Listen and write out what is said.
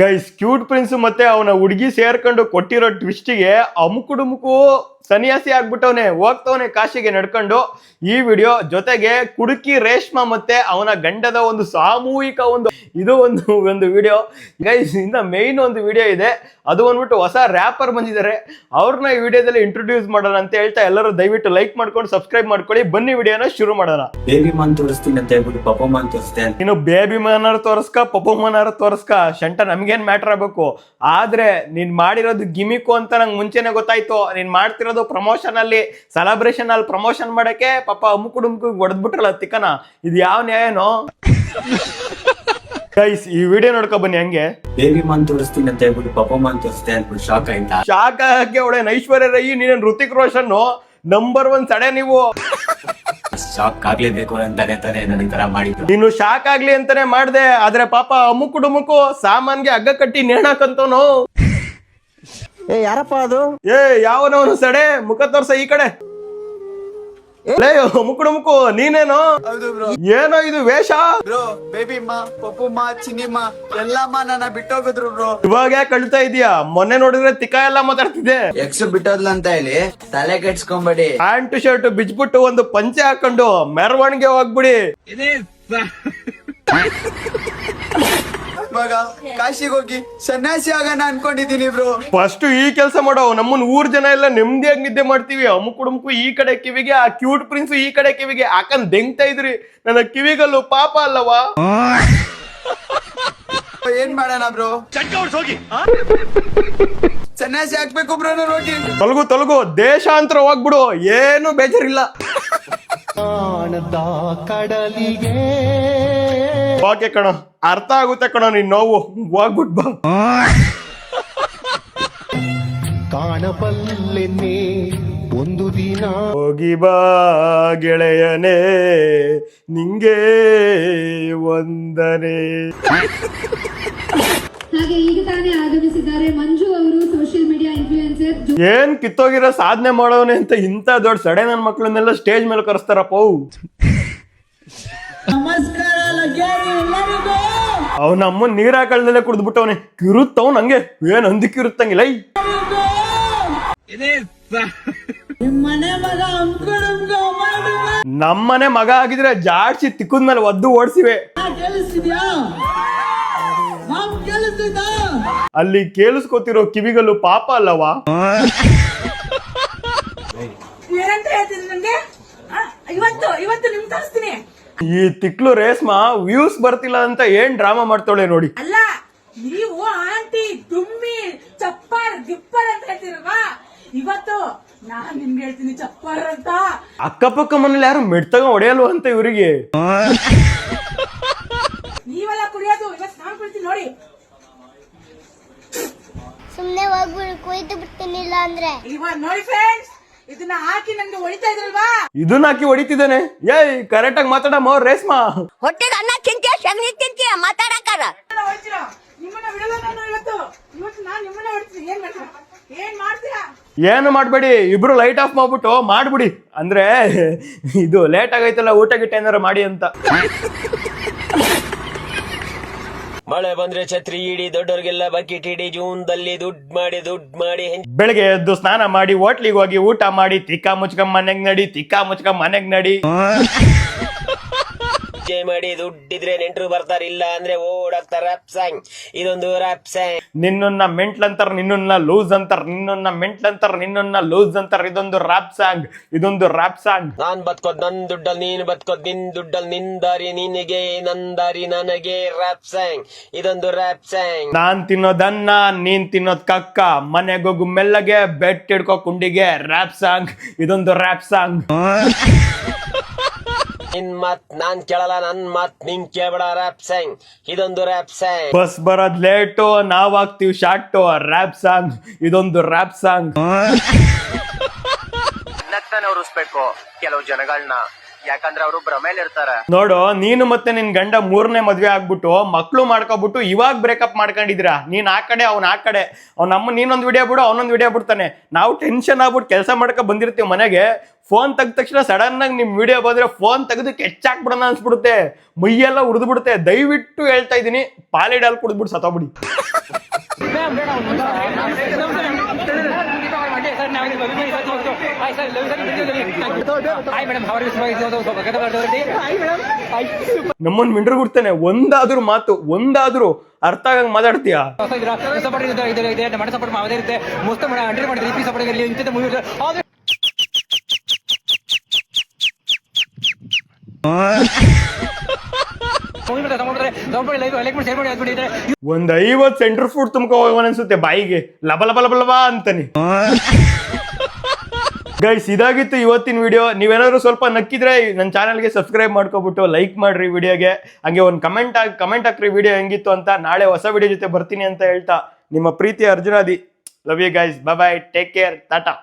Guys cute prince ಮತ್ತೆ ಅವನ ಹುಡುಗಿ ಸೇರ್ಕೊಂಡು ಕೊಟ್ಟಿರೋ ಟ್ವಿಸ್ಟಿಗೆ ಅಮುಕುಡುಮುಕು ಸನ್ಯಾಸಿ ಆಗ್ಬಿಟ್ಟವನೆ, ಹೋಗ್ತವನೆ ಕಾಶಿಗೆ ನಡ್ಕೊಂಡು. ಈ ವಿಡಿಯೋ ಜೊತೆಗೆ ಕುಡುಕಿ ರೇಷ್ಮಾ ಮತ್ತೆ ಅವನ ಗಂಡದ ಒಂದು ಸಾಮೂಹಿಕ ಒಂದು ವಿಡಿಯೋ ಗೈಸ್. ಇನ್ನ ಮೇನ್ ಒಂದು ವಿಡಿಯೋ ಇದೆ, ಅದು ಬಂದ್ಬಿಟ್ಟು ಹೊಸ ರ್ಯಾಪರ್ ಬಂದಿದ್ದಾರೆ, ಅವ್ರನ್ನ ಈ ವಿಡಿಯೋದಲ್ಲಿ ಇಂಟ್ರೊಡ್ಯೂಸ್ ಮಾಡೋಣ ಅಂತ ಹೇಳ್ತಾ ಎಲ್ಲರೂ ದಯವಿಟ್ಟು ಲೈಕ್ ಮಾಡ್ಕೊಂಡು ಸಬ್ಸ್ಕ್ರೈಬ್ ಮಾಡ್ಕೊಳ್ಳಿ. ಬನ್ನಿ ವಿಡಿಯೋನ ಶುರು ಮಾಡೋಣ. ಬೇಬಿ ಮಾನ್ ತೋರಿಸ್ತೀನಿ ಅಂತ ಹೇಳ್ಬಿಟ್ಟು ಪಪಮಾನ್ ತೋರಿಸ್ತೆ. ಇನ್ನು ಬೇಬಿ ಮಾನಾರ ತೋರಿಸ್ಕ ಪಪಮಾನಾರ ತೋರಿಸ್ಕ ಶಂಟ ನಮ್ಗೇನ್ ಮ್ಯಾಟರ್ ಆಗ್ಬೇಕು, ಆದ್ರೆ ನೀನ್ ಮಾಡಿರೋದು ಗಿಮಿಕು ಅಂತ ನಂಗೆ ಮುಂಚೆನೆ ಗೊತ್ತಾಯ್ತು. ನೀನ್ ಮಾಡ್ತಿರೋದು ಪ್ರಮೋಷನ್ ಅಲ್ಲಿ ಸೆಲೆಬ್ರೇಷನ್ ಅಲ್ಲಿ ಪ್ರಮೋಷನ್ ಮಾಡಕ್ಕೆ ಪಾಪ ಅಮ್ಮುಕುಡುಮ್ಕು ಹೊಡೆದ್ಬಿಟ್ರಲ್ಲ ತಿಕ್ಕನ, ಇದು ಯಾವ ನ್ಯಾಯನೋ? ಗೈಸ್ ಈ ವಿಡಿಯೋ ನೋಡ್ಕೊ ಬನ್ನಿ. ಹಂಗೆ ಬೇಬಿ ಮಾನ್ ತೋರಿಸ್ತೀನಿ ಅಂತ ಹೇಳ್ಬಿಟ್ಟು ಪಪಮಾನ್ ತೋರಿಸ್ತೆ ಅಂದ್ಬಿಟ್ಟು ಶಾಕ್ ಆಯ್ತಾ? ಶಾಕ್ ಆಗಕ್ಕೆ ಒಳ್ಳೆ ಐಶ್ವರ್ಯ ರೈ, ನೀನ್ ಋತಿಕ್ ರೋಷನ್ ನಂಬರ್ 1 ಸಡೆ ನೀವು. ಶಾಕ್ ಆಗ್ಲೇಬೇಕು ಅಂತಾನೆ ತಾನೆ ನನಗೆ ತರ ಮಾಡಿದ್ರು. ನೀನು ಶಾಕ್ ಆಗ್ಲಿ ಅಂತಾನೆ ಮಾಡ್ದೆ, ಆದ್ರೆ ಪಾಪ ಅಮ್ಮುಕುಡುಮುಕು ಸಾಮಾನ್ಗೆ ಹಗ್ಗ ಕಟ್ಟಿ ನೇಣಾಕಂತವನು. ಯಾರಪ್ಪ ಅದು? ಯಾವನವನು ಸಡೆ ಮುಖ ತೋರ್ಸ ಈ ಕಡೆ. ಮುಕುಡುಮುಕು ನೀನೇನೋ? ಏನೋ ಇದು ವೇಷ? ಬ್ರೋ ಬೇಬಿ ಮಾ ಪಪ್ಪುಮ್ಮ ಚಿನ್ನಿಮ್ಮ ಎಲ್ಲಮ್ಮ ನನ್ನ ಬಿಟ್ಟೋಗಿದ್ರು ಬ್ರೋ. ಇವಾಗ ಯಾಕೆ ಕಳ್ತಾ ಇದೀಯಾ? ಮೊನ್ನೆ ನೋಡಿದ್ರೆ ತಿಕ್ಕ ಎಲ್ಲ ಮಾತಾಡ್ತಿದ್ದೆ. ಎಕ್ಸ್ ಬಿಟ್ಟೋದ್ಲ ಅಂತ ಹೇಳಿ ತಲೆ ಕೆಡ್ಸ್ಕೊಂಬೇಡಿ. ಪ್ಯಾಂಟ್ ಶರ್ಟ್ ಬಿಚ್ಬಿಟ್ಟು ಒಂದು ಪಂಚೆ ಹಾಕೊಂಡು ಮೆರವಣಿಗೆ ಹೋಗ್ಬಿಡಿ. ಇವಾಗ ಕಾಶಿಗೆ ಹೋಗಿ ಸನ್ಯಾಸಿ ಆಗೋಣ ಅನ್ಕೊಂಡಿದೀನಿ ಬ್ರೋ. ಫಸ್ಟ್ ಈ ಕೆಲಸ ಮಾಡೋ, ನಮ್ಮನ್ ಊರ್ ಜನ ಎಲ್ಲ ನೆಮ್ಮದಿಯಾಗಿ ನಿದ್ದೆ ಮಾಡ್ತೀವಿ. ಅಮ್ಮುಕುಡುಮುಕು ಈ ಕಡೆ ಕಿವಿಗೆ, ಆ ಕ್ಯೂಟ್ ಪ್ರಿನ್ಸ್ ಈ ಕಡೆ ಕಿವಿಗೆ ಹಾಕಂದ್ ದೆಂಗ್ತಾ ಇದ್ರಿ. ನನ್ನ ಕಿವಿಗಲ್ಲು ಪಾಪ ಅಲ್ಲವಾ? ಏನ್ ಮಾಡೋಣ ಬ್ರೋ? ಸನ್ಯಾಸಿ ಹಾಕ್ಬೇಕು ಬ್ರೋ ನಾನು ಹೋಗಿ. ತೊಲಗು ದೇಶಾಂತರ ಹೋಗ್ಬಿಡು, ಏನು ಬೇಜಾರಿಲ್ಲ. ಓಕೆ ಕಣೋ, ಅರ್ಥ ಆಗುತ್ತೆ ಕಣೋ ನಿನ್ ನೋವು, ಹೋಗ್ಬಿಟ್ ಬಾ. ಕಾಣಬಲ್ಲೆನ್ನೆ ಒಂದು ದಿನ ಹೋಗಿ ಬಾ ಗೆಳೆಯನೇ, ನಿಂಗೆ ವಂದನೆ. ಹಾಗೆ ಈಗ ತಾನೇ ಆಗಮಿಸಿದ್ದಾರೆ ಮಂಜು ಅವರು, ಸೋಷಿಯಲ್ ಮೀಡಿಯಾ ಇನ್ಫ್ಲೂಯೆನ್ಸರ್. ಏನ್ ಕಿತ್ತೋಗಿರೋ ಸಾಧನೆ ಮಾಡೋನೆ ಅಂತ ಇಂತ ದೊಡ್ಡ ಸಡೆ ನನ್ನ ಮಕ್ಕಳನ್ನೆಲ್ಲ ಸ್ಟೇಜ್ ಮೇಲೆ ಕರೆಸ್ತಾರಪ್ಪ. ನಮಸ್ಕಾರ ಎಲ್ಲರಿಗೂ. ಅವ್ ನಮ್ಮ ನೀರ್ ಹಾಕಳ್ದಲ್ಲೇ ಕುಡ್ದ್ಬಿಟ್ಟವನೆ, ಕಿರುತ್ತವ್ ನಂಗೆ ಏನ್ ಅಂದಿಕ್ಕಿರುತ್ತಂಗಿಲ್ಲ. ನಮ್ಮನೆ ಮಗ ಆಗಿದ್ರೆ ಜಾಡ್ಸಿ ತಿಕ್ಕದ್ಮೇಲೆ ಒದ್ದು ಓಡಿಸಿವೆ. ಅಲ್ಲಿ ಕೇಳಿಸ್ಕೊತಿರೋ ಕಿವಿಗಲ್ಲು ಪಾಪ ಅಲ್ಲವಾ? ಈ ತಿಕ್ಲು ರೇಷ್ಮಾ ವ್ಯೂಸ್ ಬರ್ತಿಲ್ಲ ಅಂತ ಏನ್ ಡ್ರಾಮಾ ಮಾಡ್ತಾಳೆ ನೋಡಿ. ಅಲ್ಲ ನೀವು ಆಂಟಿ ದುಮ್ಮಿ ಚಪ್ಪರ್ ಗಿಪ್ಪರ್ ಅಂತ ಹೇಳ್ತಿರಲ್ವಾ, ಇವತ್ತು ನಾನ್ ನಿಮ್ಗೆ ಹೇಳ್ತೀನಿ ಚಪ್ಪರ್ ಅಂತ. ಅಕ್ಕಪಕ್ಕ ಮನೇಲಿ ಯಾರು ಮೆಡ್ತಗ ಹೊಡೆಯಲ್ವ ಅಂತ ಇವರಿಗೆ. ನೀವೆಲ್ಲ ಕುಡಿಯೋದು ಇವತ್ತು ನಾನು ಕುಡಿತೀನಿ ನೋಡಿ. ಸುಮ್ನೆ ಹೋಗ್ಬಿಡು, ಕೊಯ್ದು ಬಿಡ್ತೀನಿಲ್ಲ ಅಂದ್ರೆ. ಇವಾಗ ನೋಡಿ ಫ್ರೆಂಡ್ಸ್, ಇದನ್ನ ಹಾಕಿ ನಂಗೆ ಹೊಡಿತಾ ಇದ್ರಲ್ವಾ, ಇದನ್ನ ಹಾಕಿ ಹೊಡಿತಿದ್ದಾನೆ. ಕರೆಕ್ಟ್ ಆಗಿ ಮಾತಾಡಮ್ಮ ರೇಷ್ಮಾ. ಹೊಟ್ಟೆಗೆ ಅನ್ನ ತಿಂತೀಯ, ಸಗಣಿ ತಿಂತೀಯ, ಮಾತಾಡಕ್ಕಾರ. ನಿಮ್ಮನ್ನ ಬಿಡಲ್ಲ ನಾನು. ಇವತ್ತು ನಾನು ನಿಮ್ಮನ್ನ ಹೊಡಿತೀನಿ. ಏನ್ ಮಾಡ್ತೀರಾ? ಏನು ಮಾಡ್ಬೇಡಿ, ಇಬ್ರು ಲೈಟ್ ಆಫ್ ಮಾಡ್ಬಿಟ್ಟು ಮಾಡ್ಬಿಡಿ. ಅಂದ್ರೆ ಇದು ಲೇಟ್ ಆಗೈತಲ್ಲ, ಊಟ ಗಿಟ್ಟ ಏನಾರ ಮಾಡಿ ಅಂತ. ಮಳೆ ಬಂದ್ರೆ ಛತ್ರಿ ಇಡಿ, ದೊಡ್ಡವ್ರಿಗೆಲ್ಲ ಬಕೆಟ್ ಇಡಿ, ಜೂನ್ದಲ್ಲಿ ದುಡ್ಡು ಮಾಡಿ ಬೆಳಗ್ಗೆ ಎದ್ದು ಸ್ನಾನ ಮಾಡಿ ಹೋಟ್ಲಿಗೆ ಹೋಗಿ ಊಟ ಮಾಡಿ ತಿಕ್ಕ ಮುಚ್ಕ ಮನೆಗ್ ನಡಿ ಮಾಡಿ ದುಡ್ಡಿದ್ರೆ ನೆಂಟರು ಬರ್ತಾರೆ, ಇಲ್ಲ ಅಂದ್ರೆ ಓಡಾಕ್ತಾರ. ರ್ಯಾಪ್ ಸಾಂಗ್, ಇದೊಂದು ರ್ಯಾಪ್ ಸಾಂಗ್. ನಿನ್ನ ಮೆಂಟ್ಲಂತಾರ, ನಿನ್ನ ಲೂಸ್ ಅಂತಾರ, ನಿನ್ನ ಮೆಂಟ್ಲಂತಾರ, ನಿನ್ನ ಲೂಸ್ ಅಂತಾರ. ಇದೊಂದು ರ್ಯಾಪ್ ಸಾಂಗ್. ನಾನ್ ಬದ್ಕೋದ್ ನನ್ ದುಡ್ಡಲ್, ನೀನ್ ಬದ್ಕೋದ್ ನಿನ್ ದುಡ್ಡಲ್, ನಿನ್ ದಾರಿ ನಿನಗೆ, ನನ್ ದಾರಿ ನನಗೆ. ರ್ಯಾಪ್ ಸಾಂಗ್, ಇದೊಂದು ರ್ಯಾಪ್ ಸಾಂಗ್. ನಾನ್ ತಿನ್ನೋದನ್ನ, ನೀನ್ ತಿನ್ನೋದ್ ಕಕ್ಕ, ಮನೆಗೋಗು ಮೆಲ್ಲಗೆ, ಬೆಟ್ ಹಿಡ್ಕೋ ಕುಂಡಿಗೆ. ರ್ಯಾಪ್ ಸಾಂಗ್, ಇದೊಂದು ರ್ಯಾಪ್ ಸಾಂಗ್. ನಿನ್ ಮಾತ್ ನಾನ್ ಕೇಳಲ್ಲ, ನನ್ ಮಾತ್ ನಿನ್ ಕೇಳಬೇಡ. ರ್ಯಾಪ್ ಸಾಂಗ್, ಇದೊಂದು ರ್ಯಾಪ್ ಸಾಂಗ್. ಬಸ್ ಬರೋದ್ ಲೇಟು, ನಾವ್ ಹಾಕ್ತಿವಿ ಶಾರ್ಟು. ರ್ಯಾಪ್ ಸಾಂಗ್, ಇದೊಂದು ರ್ಯಾಪ್ ಸಾಂಗ್. ನಗ್ತಾನೆ ಉರಿಸ್ಬೇಕು ಕೆಲವು ಜನಗಳನ್ನ, ಯಾಕಂದ್ರೆ ಅವರು ಭ್ರಮೇಲಿ ಇರ್ತಾರ. ನೋಡು, ನೀನು ಮತ್ತೆ ನಿನ್ ಗಂಡ 3ನೇ ಮದ್ವೆ ಆಗ್ಬಿಟ್ಟು ಮಕ್ಳು ಮಾಡ್ಕೊಬಿಟ್ಟು ಇವಾಗ ಬ್ರೇಕಪ್ ಮಾಡ್ಕೊಂಡಿದ್ದೀರಾ. ನೀನ್ ಆ ಕಡೆ, ಅವ್ನ ಆ ಕಡೆ. ನೀನೊಂದ್ ವಿಡಿಯೋ ಬಿಡು, ಅವನೊಂದ್ ವಿಡಿಯೋ ಬಿಡ್ತಾನೆ. ನಾವು ಟೆನ್ಷನ್ ಆಗ್ಬಿಟ್ಟು ಕೆಲಸ ಮಾಡ್ಕೊ ಬಂದಿರ್ತೀವಿ ಮನೆಗೆ. ಫೋನ್ ತೆಗ್ದ ತಕ್ಷಣ ಸಡನ್ ಆಗಿ ನಿಮ್ ವಿಡಿಯೋ ಬಂದ್ರೆ ಫೋನ್ ತೆಗೆದು ಕೆಚ್ಚಾಕ್ಬಿಡೋಣ ಅನ್ಸ್ಬಿಡುತ್ತೆ, ಮೈಯೆಲ್ಲ ಉರಿದ್ಬಿಡುತ್ತೆ. ದಯವಿಟ್ಟು ಹೇಳ್ತಾ ಇದೀನಿ, ಪಾಲಿಡ್ ಹಾಲು ಕುಡಿದ್ಬಿಟ್ಟು ಸತ್ತೋಗ್ಬಿಡಿ. ನಮ್ಮನ್ ಮಿಂಡ್ರು ಗುಡ್ತಾನೆ. ಒಂದಾದ್ರೂ ಅರ್ಥ ಆಗಂಗ್ ಮಾತಾಡ್ತೀಯ? ಒಂದ್ 50 ಸೆಂಟ್ರ್ ಫುಡ್ ತುಂಬ್ಕೊ ಹೋಗೋಣ ಅನ್ಸುತ್ತೆ ಬಾಯಿಗೆ, ಲಬ ಲಬ ಲಬ ಲಬ ಅಂತಾನೆ. ಗೈಸ್, ಇದಾಗಿತ್ತು ಇವತ್ತಿನ ವಿಡಿಯೋ. ನೀವೇನಾದ್ರು ಸ್ವಲ್ಪ ನಕ್ಕಿದ್ರೆ ನನ್ನ ಚಾನಲ್ಗೆ ಸಬ್ಸ್ಕ್ರೈಬ್ ಮಾಡ್ಕೊಬಿಟ್ಟು ಲೈಕ್ ಮಾಡ್ರಿ ವಿಡಿಯೋಗೆ. ಹಂಗೆ ಒಂದು ಕಮೆಂಟ್ ಹಾಕ್ರಿ ವಿಡಿಯೋ ಹೆಂಗಿತ್ತು ಅಂತ. ನಾಳೆ ಹೊಸ ವಿಡಿಯೋ ಜೊತೆ ಬರ್ತೀನಿ ಅಂತ ಹೇಳ್ತಾ, ನಿಮ್ಮ ಪ್ರೀತಿ ಅರ್ಜುನಾದಿ. Love you guys, bye bye, take care, Tata.